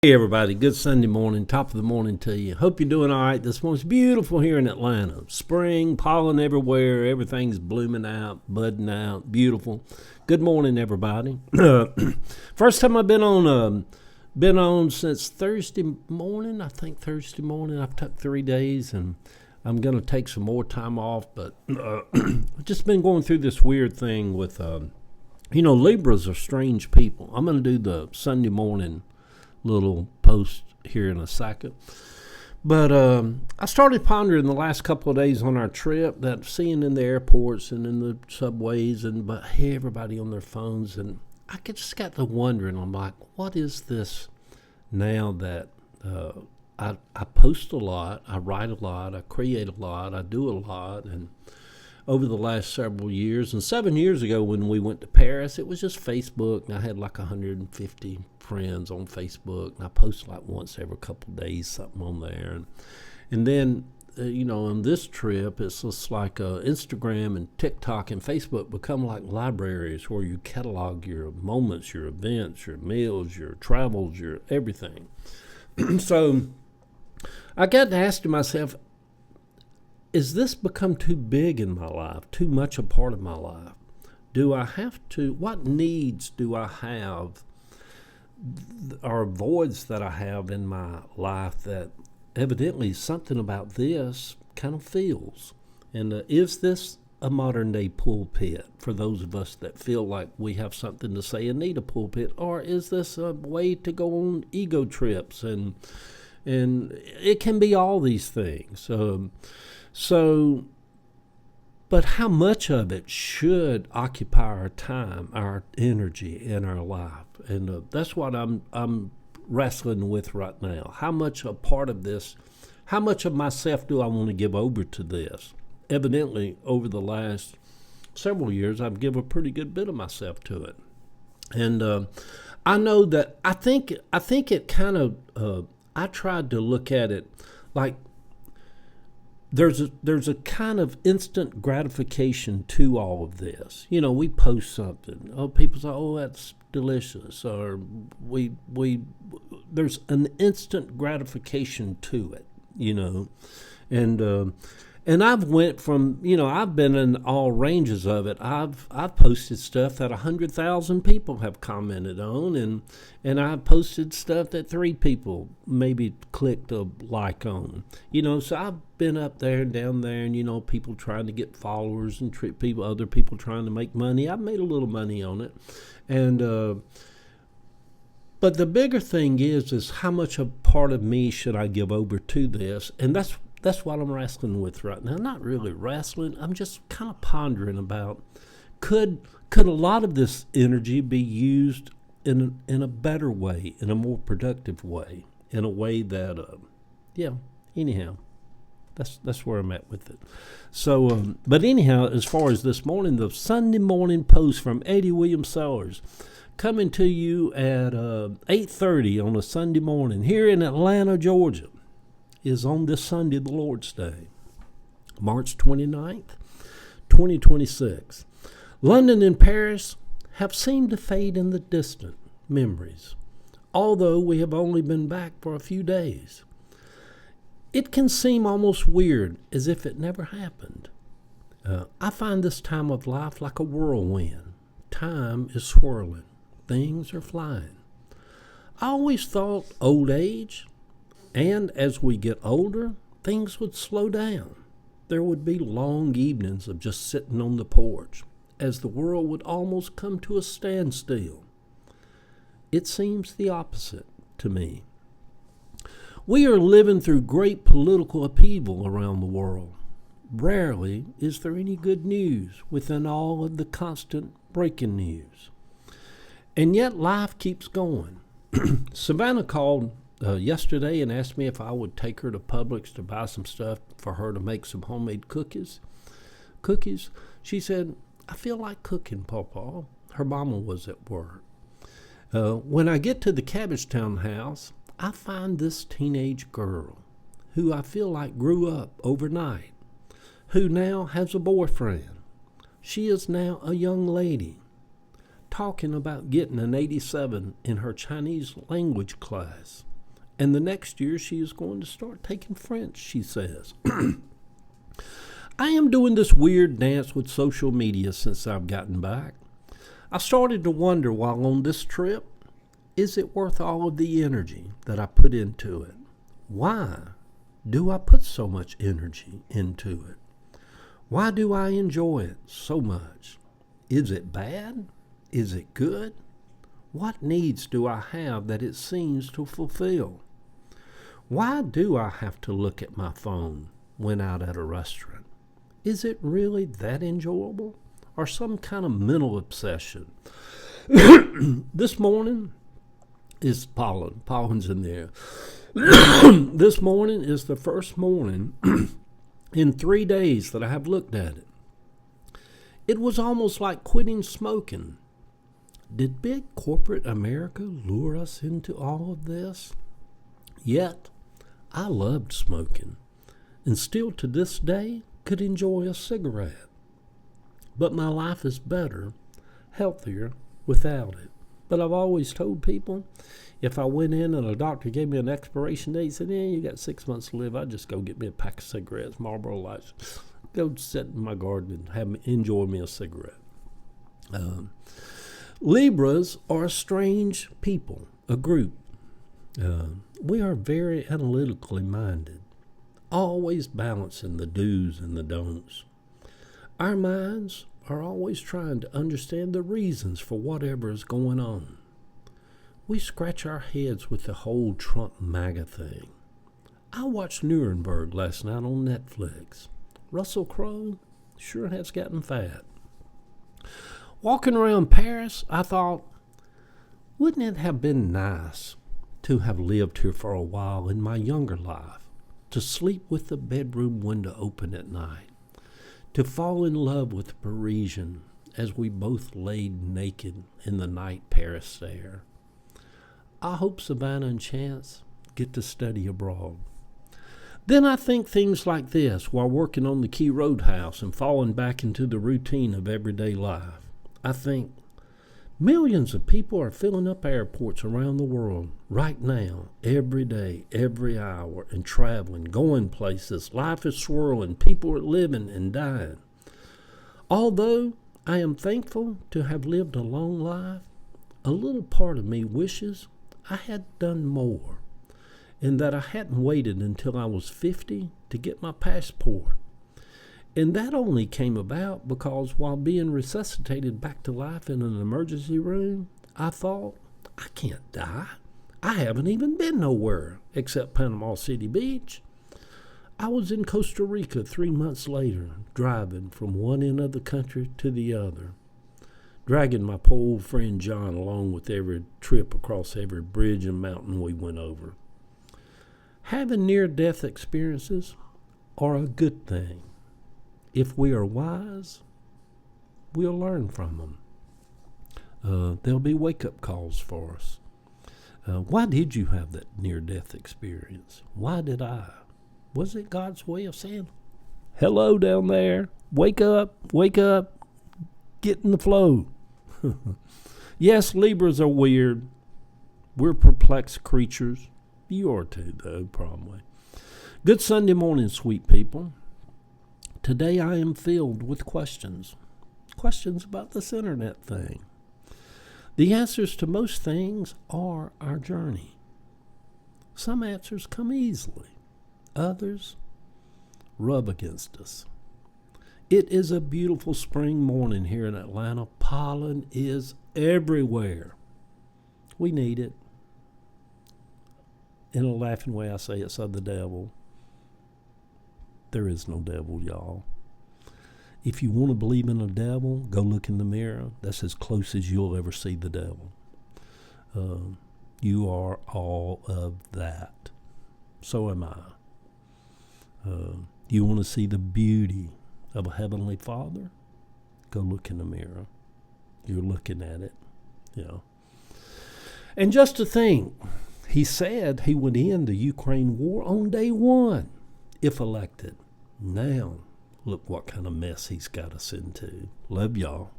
Hey everybody, good Sunday morning, top of the morning to you. Hope you're doing all right. This morning's beautiful here in Atlanta. Spring, pollen everywhere, everything's blooming out, budding out, beautiful. Good morning, everybody. First time I've been on since Thursday morning. I think Thursday morning. I've took 3 days, and I'm gonna take some more time off. But I've just been going through this weird thing with, Libras are strange people. I'm gonna do the Sunday morning little post here in a second. But I started pondering the last couple of days on our trip, that seeing in the airports and in the subways, and but hey, everybody on their phones, and just got to wondering. I'm like, what is this now that I post a lot, I write a lot, I create a lot, I do a lot, and over the last several years, and 7 years ago when we went to Paris, it was just Facebook, and I had like 150 friends on Facebook, and I post like once every couple of days something on there, and then on this trip it's just like Instagram and TikTok and Facebook become like libraries where you catalog your moments, your events, your meals, your travels, your everything. So I got to asking myself, is this become too big in my life, too much a part of my life? What needs do I have, or voids that I have in my life that evidently something about this kind of feels? And is this a modern day pulpit for those of us that feel like we have something to say and need a pulpit? Or is this a way to go on ego trips? And it can be all these things. But how much of it should occupy our time, our energy, in our life? And that's what I'm wrestling with right now. How much a part of this, how much of myself do I want to give over to this? Evidently, over the last several years, I've given a pretty good bit of myself to it. And I know that I think it kind of, I tried to look at it like, there's a kind of instant gratification to all of this. We post something. Oh, people say, "Oh, that's delicious," or there's an instant gratification to it. And I've went from, I've been in all ranges of it. I've posted stuff that 100,000 people have commented on, and I've posted stuff that 3 people maybe clicked a like on. So I've been up there and down there, and people trying to get followers and other people trying to make money. I've made a little money on it, and but the bigger thing is how much a part of me should I give over to this, and that's what I'm wrestling with right now. Not really wrestling. I'm just kind of pondering about could a lot of this energy be used in a better way, in a more productive way, in a way that Anyhow, that's where I'm at with it. So, but anyhow, as far as this morning, the Sunday morning post from Eddie William Sellers, coming to you at 8:30 on a Sunday morning here in Atlanta, Georgia, is on this Sunday, the Lord's Day, March 29th, 2026. London and Paris have seemed to fade in the distant memories, although we have only been back for a few days. It can seem almost weird, as if it never happened. I find this time of life like a whirlwind. Time is swirling. Things are flying. I always thought old age, and as we get older, things would slow down. There would be long evenings of just sitting on the porch, as the world would almost come to a standstill. It seems the opposite to me. We are living through great political upheaval around the world. Rarely is there any good news within all of the constant breaking news. And yet life keeps going. Savannah called yesterday and asked me if I would take her to Publix to buy some stuff for her to make some homemade cookies. She said, "I feel like cooking, Pawpaw." Her mama was at work. When I get to the Cabbagetown house, I find this teenage girl who I feel like grew up overnight, who now has a boyfriend. She is now a young lady, talking about getting an 87 in her Chinese language class. And the next year she is going to start taking French, she says. I am doing this weird dance with social media since I've gotten back. I started to wonder while on this trip, is it worth all of the energy that I put into it? Why do I put so much energy into it? Why do I enjoy it so much? Is it bad? Is it good? What needs do I have that it seems to fulfill? Why do I have to look at my phone when out at a restaurant? Is it really that enjoyable? Or some kind of mental obsession? This morning is pollen. Pollen's in the air. This morning is the first morning in 3 days that I have looked at it. It was almost like quitting smoking. Did big corporate America lure us into all of this? Yet, I loved smoking, and still to this day could enjoy a cigarette. But my life is better, healthier, without it. But I've always told people, if I went in and a doctor gave me an expiration date, said, you got 6 months to live, I'd just go get me a pack of cigarettes, Marlboro Lights, go sit in my garden and enjoy me a cigarette. Libras are a strange people, a group. We are very analytically minded, always balancing the do's and the don'ts. Our minds are always trying to understand the reasons for whatever is going on. We scratch our heads with the whole Trump MAGA thing. I watched Nuremberg last night on Netflix. Russell Crowe sure has gotten fat. Walking around Paris, I thought, wouldn't it have been nice to have lived here for a while in my younger life, to sleep with the bedroom window open at night, to fall in love with a Parisian as we both laid naked in the night Paris air. I hope Savannah and Chance get to study abroad. Then I think things like this while working on the Key Roadhouse and falling back into the routine of everyday life. I think millions of people are filling up airports around the world right now, every day, every hour, and traveling, going places. Life is swirling. People are living and dying. Although I am thankful to have lived a long life, a little part of me wishes I had done more, and that I hadn't waited until I was 50 to get my passport. And that only came about because while being resuscitated back to life in an emergency room, I thought, I can't die. I haven't even been nowhere except Panama City Beach. I was in Costa Rica 3 months later, driving from one end of the country to the other, dragging my poor old friend John along with every trip across every bridge and mountain we went over. Having near-death experiences are a good thing. If we are wise, we'll learn from them. There'll be wake-up calls for us. Why did you have that near-death experience? Why did I? Was it God's way of saying, hello down there, wake up, get in the flow? Yes, Libras are weird. We're perplexed creatures. You are too, though, probably. Good Sunday morning, sweet people. Today I am filled with questions. Questions about this internet thing. The answers to most things are our journey. Some answers come easily. Others rub against us. It is a beautiful spring morning here in Atlanta. Pollen is everywhere. We need it. In a laughing way, I say it's of the devil. There is no devil, y'all. If you want to believe in a devil, go look in the mirror. That's as close as you'll ever see the devil. You are all of that. So am I. You want to see the beauty of a Heavenly Father? Go look in the mirror. You're looking at it. And just to think, he said he would end the Ukraine war on day one, if elected. Now, look what kind of mess he's got us into. Love y'all.